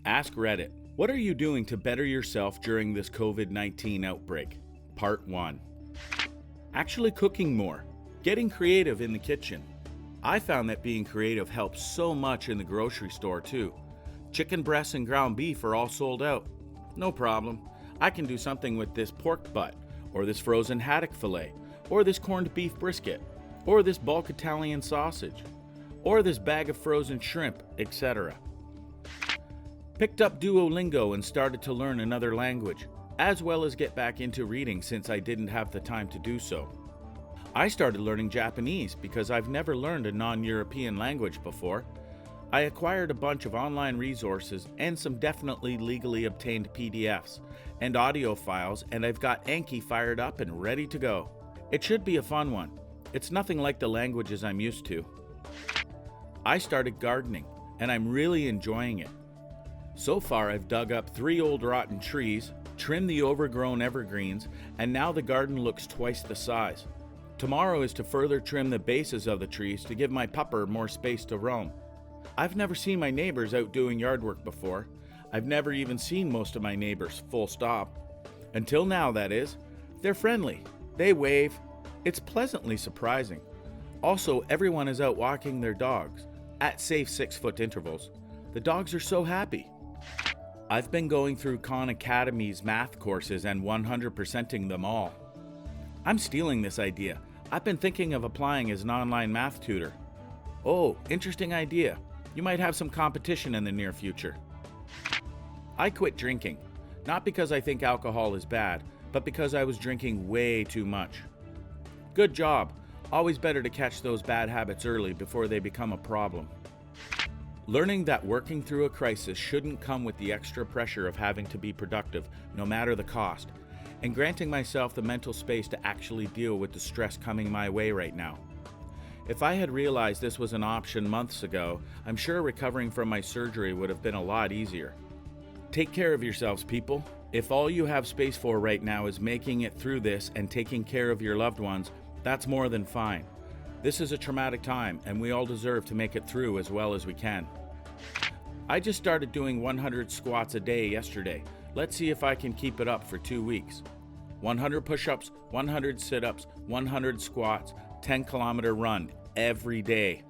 Ask Reddit. What are you doing to better yourself during this COVID-19 outbreak? Part 1. Actually cooking more. Getting creative in the kitchen. I found that being creative helps so much in the grocery store too. Chicken breasts and ground beef are all sold out. No problem. I can do something with this pork butt, or this frozen haddock fillet, or this corned beef brisket, or this bulk Italian sausage, or this bag of frozen shrimp, etc. Picked up Duolingo and started to learn another language, as well as get back into reading since I didn't have the time to do so. I started learning Japanese because I've never learned a non-European language before. I acquired a bunch of online resources and some definitely legally obtained PDFs and audio files, and I've got Anki fired up and ready to go. It should be a fun one. It's nothing like the languages I'm used to. I started gardening, and I'm really enjoying it. So far, I've dug up 3 old rotten trees, trimmed the overgrown evergreens, and now the garden looks twice the size. Tomorrow is to further trim the bases of the trees to give my pupper more space to roam. I've never seen my neighbors out doing yard work before. I've never even seen most of my neighbors, full stop. Until now, that is. They're friendly. They wave. It's pleasantly surprising. Also, everyone is out walking their dogs, at safe 6-foot intervals. The dogs are so happy. I've been going through Khan Academy's math courses and 100%ing them all. I'm stealing this idea. I've been thinking of applying as an online math tutor. Oh, interesting idea. You might have some competition in the near future. I quit drinking, not because I think alcohol is bad, but because I was drinking way too much. Good job. Always better to catch those bad habits early before they become a problem. Learning that working through a crisis shouldn't come with the extra pressure of having to be productive, no matter the cost, and granting myself the mental space to actually deal with the stress coming my way right now. If I had realized this was an option months ago, I'm sure recovering from my surgery would have been a lot easier. Take care of yourselves, people. If all you have space for right now is making it through this and taking care of your loved ones, that's more than fine. This is a traumatic time, and we all deserve to make it through as well as we can. I just started doing 100 squats a day yesterday. Let's see if I can keep it up for 2 weeks. 100 push-ups, 100 sit-ups, 100 squats, 10-kilometer run every day.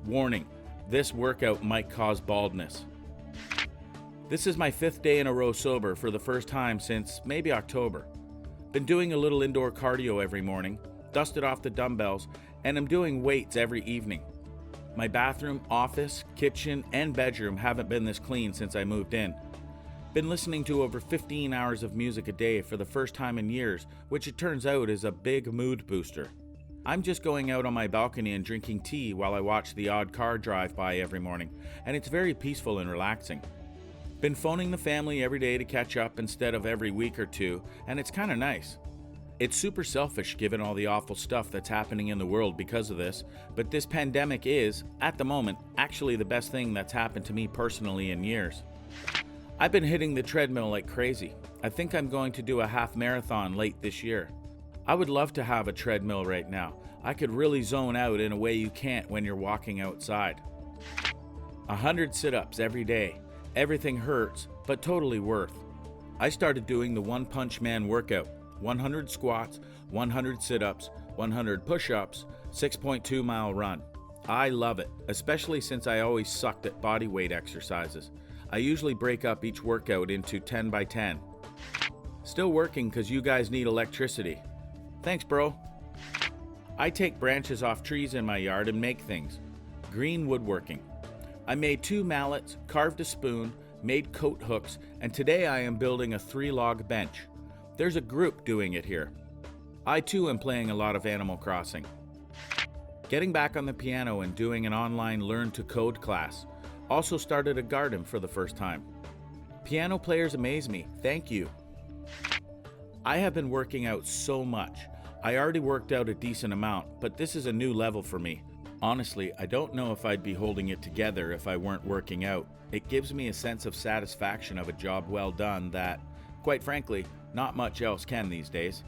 Warning, this workout might cause baldness. This is my 5th day in a row sober for the first time since maybe October. Been doing a little indoor cardio every morning, dusted off the dumbbells, and I'm doing weights every evening. My bathroom, office, kitchen, and bedroom haven't been this clean since I moved in. Been listening to over 15 hours of music a day for the first time in years, which it turns out is a big mood booster. I'm just going out on my balcony and drinking tea while I watch the odd car drive by every morning, and it's very peaceful and relaxing. Been phoning the family every day to catch up instead of every week or two, and it's kinda nice. It's super selfish given all the awful stuff that's happening in the world because of this, but this pandemic is, at the moment, actually the best thing that's happened to me personally in years. I've been hitting the treadmill like crazy. I think I'm going to do a half marathon late this year. I would love to have a treadmill right now. I could really zone out in a way you can't when you're walking outside. 100 sit-ups every day. Everything hurts, but totally worth. I started doing the One Punch Man workout. 100 squats, 100 sit-ups, 100 push-ups, 6.2 mile run. I love it, especially since I always sucked at body weight exercises. I usually break up each workout into 10 by 10. Still working because you guys need electricity. Thanks, bro. I take branches off trees in my yard and make things. Green woodworking. I made 2 mallets, carved a spoon, made coat hooks, and today I am building a 3-log bench. There's a group doing it here. I too am playing a lot of Animal Crossing. Getting back on the piano and doing an online Learn to Code class. Also started a garden for the first time. Piano players amaze me. Thank you. I have been working out so much. I already worked out a decent amount, but this is a new level for me. Honestly, I don't know if I'd be holding it together if I weren't working out. It gives me a sense of satisfaction of a job well done that, quite frankly, not much else can these days.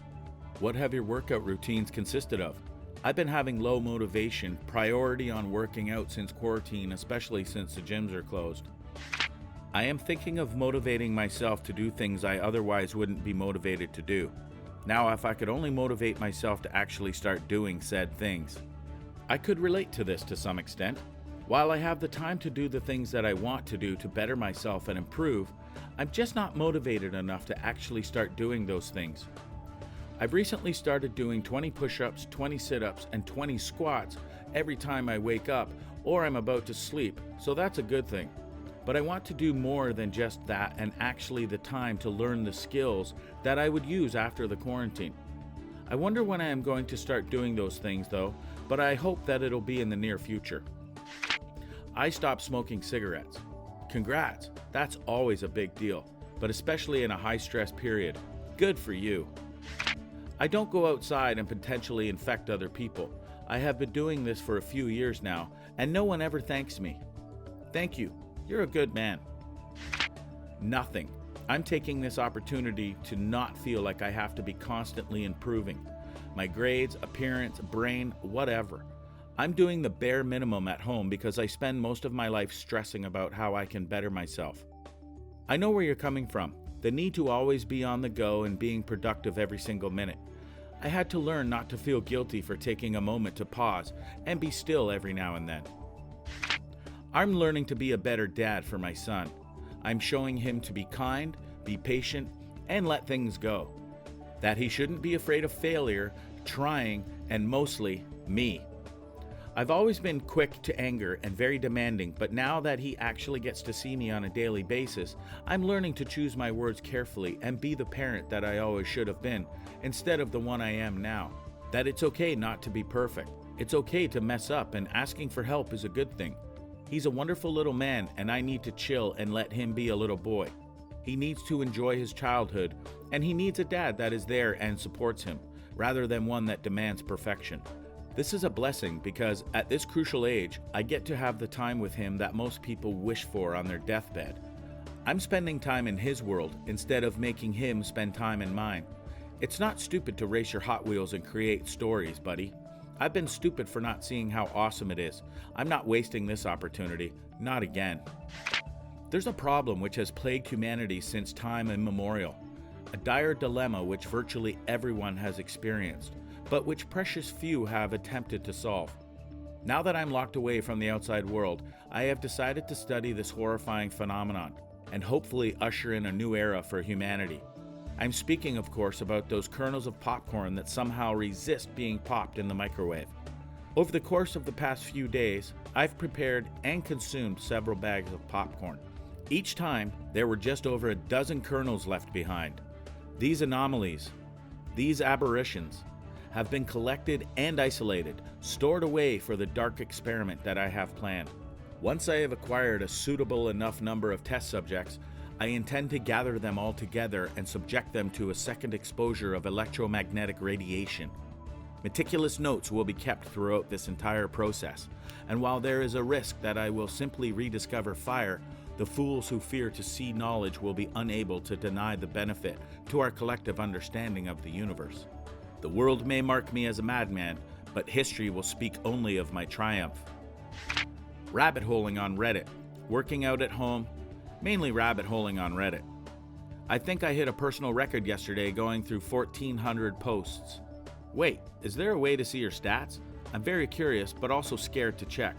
What have your workout routines consisted of? I've been having low motivation, priority on working out since quarantine, especially since the gyms are closed. I am thinking of motivating myself to do things I otherwise wouldn't be motivated to do. Now, if I could only motivate myself to actually start doing said things. I could relate to this to some extent. While I have the time to do the things that I want to do to better myself and improve, I'm just not motivated enough to actually start doing those things. I've recently started doing 20 push-ups, 20 sit-ups, and 20 squats every time I wake up or I'm about to sleep, so that's a good thing. But I want to do more than just that and actually the time to learn the skills that I would use after the quarantine. I wonder when I am going to start doing those things though, but I hope that it'll be in the near future. I stopped smoking cigarettes. Congrats, that's always a big deal, but especially in a high-stress period. Good for you. I don't go outside and potentially infect other people. I have been doing this for a few years now, and no one ever thanks me. Thank you. You're a good man. Nothing. I'm taking this opportunity to not feel like I have to be constantly improving. My grades, appearance, brain, whatever. I'm doing the bare minimum at home because I spend most of my life stressing about how I can better myself. I know where you're coming from. The need to always be on the go and being productive every single minute. I had to learn not to feel guilty for taking a moment to pause and be still every now and then. I'm learning to be a better dad for my son. I'm showing him to be kind, be patient, and let things go. That he shouldn't be afraid of failure, trying, and mostly me. I've always been quick to anger and very demanding, but now that he actually gets to see me on a daily basis, I'm learning to choose my words carefully and be the parent that I always should have been, instead of the one I am now. That it's okay not to be perfect. It's okay to mess up, and asking for help is a good thing. He's a wonderful little man, and I need to chill and let him be a little boy. He needs to enjoy his childhood, and he needs a dad that is there and supports him, rather than one that demands perfection. This is a blessing because at this crucial age, I get to have the time with him that most people wish for on their deathbed. I'm spending time in his world instead of making him spend time in mine. It's not stupid to race your Hot Wheels and create stories, buddy. I've been stupid for not seeing how awesome it is. I'm not wasting this opportunity. Not again. There's a problem which has plagued humanity since time immemorial. A dire dilemma which virtually everyone has experienced, but which precious few have attempted to solve. Now that I'm locked away from the outside world, I have decided to study this horrifying phenomenon and hopefully usher in a new era for humanity. I'm speaking, of course, about those kernels of popcorn that somehow resist being popped in the microwave. Over the course of the past few days, I've prepared and consumed several bags of popcorn. Each time, there were just over a dozen kernels left behind. These anomalies, these aberrations, have been collected and isolated, stored away for the dark experiment that I have planned. Once I have acquired a suitable enough number of test subjects, I intend to gather them all together and subject them to a second exposure of electromagnetic radiation. Meticulous notes will be kept throughout this entire process, and while there is a risk that I will simply rediscover fire, the fools who fear to see knowledge will be unable to deny the benefit to our collective understanding of the universe. The world may mark me as a madman, but history will speak only of my triumph. Rabbit holing on Reddit, working out at home, mainly rabbit holing on Reddit. I think I hit a personal record yesterday going through 1,400 posts. Wait, is there a way to see your stats? I'm very curious, but also scared to check.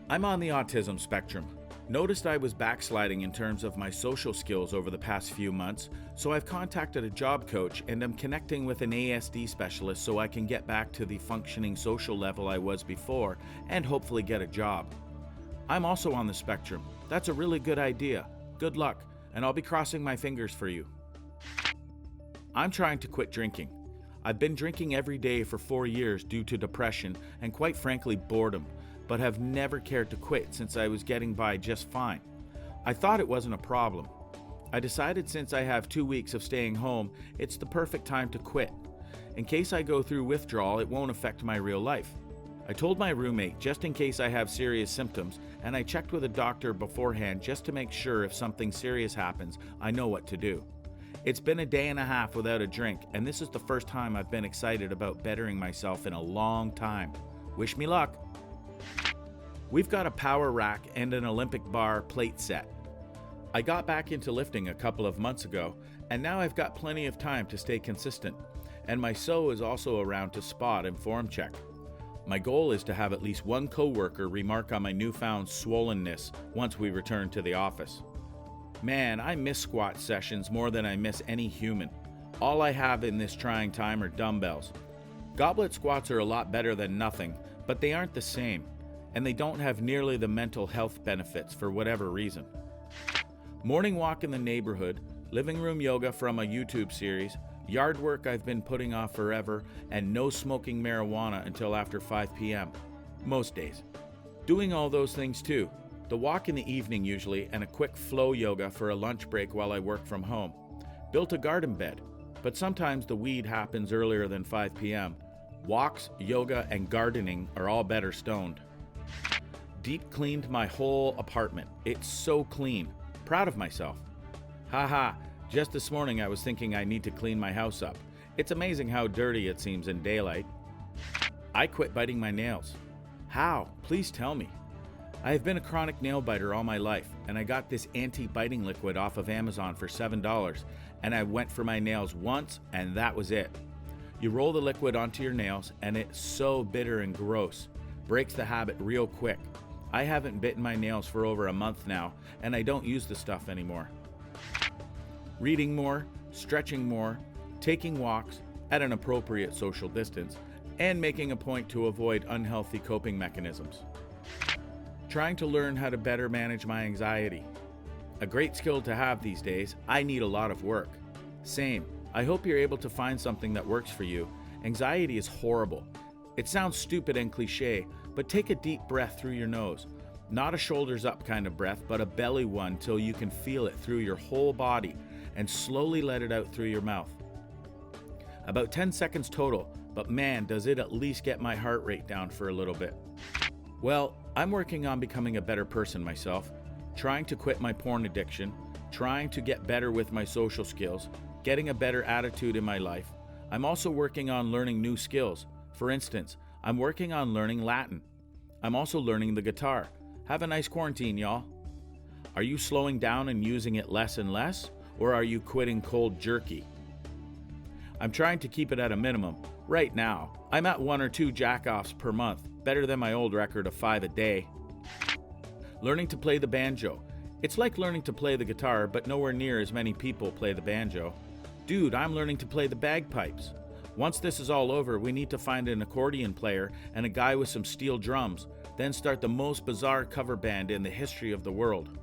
I'm on the autism spectrum. Noticed I was backsliding in terms of my social skills over the past few months, so I've contacted a job coach and am connecting with an ASD specialist so I can get back to the functioning social level I was before and hopefully get a job. I'm also on the spectrum. That's a really good idea. Good luck, and I'll be crossing my fingers for you. I'm trying to quit drinking. I've been drinking every day for 4 years due to depression and quite frankly boredom, but have never cared to quit since I was getting by just fine. I thought it wasn't a problem. I decided since I have 2 weeks of staying home, it's the perfect time to quit. In case I go through withdrawal, it won't affect my real life. I told my roommate just in case I have serious symptoms, and I checked with a doctor beforehand just to make sure if something serious happens, I know what to do. It's been a day and a half without a drink, and this is the first time I've been excited about bettering myself in a long time. Wish me luck. We've got a power rack and an Olympic bar plate set. I got back into lifting a couple of months ago, and now I've got plenty of time to stay consistent, and my SO is also around to spot and form check. My goal is to have at least one coworker remark on my newfound swollenness once we return to the office. Man, I miss squat sessions more than I miss any human. All I have in this trying time are dumbbells. Goblet squats are a lot better than nothing, but they aren't the same, and they don't have nearly the mental health benefits for whatever reason. Morning walk in the neighborhood, living room yoga from a YouTube series, yard work I've been putting off forever, and no smoking marijuana until after 5 p.m. Most days. Doing all those things too. The walk in the evening usually, and a quick flow yoga for a lunch break while I work from home. Built a garden bed, but sometimes the weed happens earlier than 5 p.m. Walks, yoga, and gardening are all better stoned. Deep cleaned my whole apartment. It's so clean. Proud of myself. Haha, just this morning I was thinking I need to clean my house up. It's amazing how dirty it seems in daylight. I quit biting my nails. How? Please tell me. I have been a chronic nail biter all my life, and I got this anti-biting liquid off of Amazon for $7, and I went for my nails once, and that was it. You roll the liquid onto your nails, and it's so bitter and gross. Breaks the habit real quick. I haven't bitten my nails for over a month now, and I don't use the stuff anymore. Reading more, stretching more, taking walks at an appropriate social distance, and making a point to avoid unhealthy coping mechanisms. Trying to learn how to better manage my anxiety. A great skill to have these days. I need a lot of work. Same. I hope you're able to find something that works for you. Anxiety is horrible. It sounds stupid and cliche, but take a deep breath through your nose. Not a shoulders up kind of breath, but a belly one till you can feel it through your whole body, and slowly let it out through your mouth. About 10 seconds total, but man, does it at least get my heart rate down for a little bit. Well, I'm working on becoming a better person myself, trying to quit my porn addiction, trying to get better with my social skills, getting a better attitude in my life. I'm also working on learning new skills. For instance, I'm working on learning Latin. I'm also learning the guitar. Have a nice quarantine, y'all. Are you slowing down and using it less and less, or are you quitting cold jerky? I'm trying to keep it at a minimum. Right now, I'm at 1 or 2 jack-offs per month, better than my old record of 5 a day. Learning to play the banjo. It's like learning to play the guitar, but nowhere near as many people play the banjo. Dude, I'm learning to play the bagpipes. Once this is all over, we need to find an accordion player and a guy with some steel drums, then start the most bizarre cover band in the history of the world.